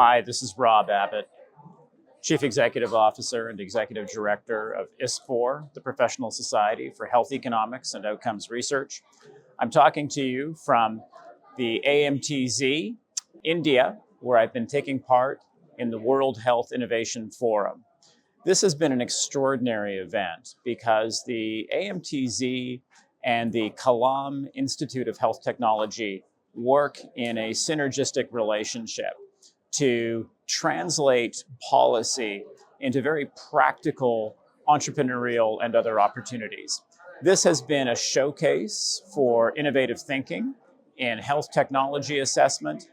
Hi, this is Rob Abbott, Chief Executive Officer and Executive Director of ISPOR, the Professional Society for Health Economics and Outcomes Research. I'm talking to you from the AMTZ, India, where I've been taking part in the World Health Innovation Forum. This has been an extraordinary event because the AMTZ and the Kalam Institute of Health Technology work in a synergistic relationship to translate policy into very practical entrepreneurial and other opportunities. This has been a showcase for innovative thinking in health technology assessment,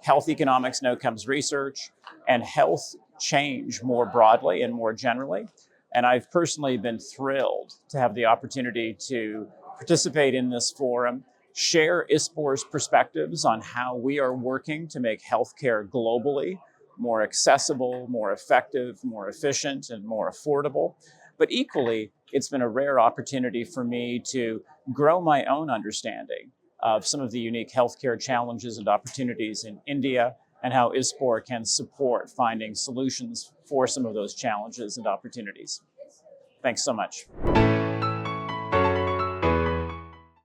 health economics and outcomes research, and health change more broadly and more generally. And I've personally been thrilled to have the opportunity to participate in this forum, share ISPOR's perspectives on how we are working to make healthcare globally more accessible, more effective, more efficient, and more affordable. But equally, it's been a rare opportunity for me to grow my own understanding of some of the unique healthcare challenges and opportunities in India and how ISPOR can support finding solutions for some of those challenges and opportunities. Thanks so much.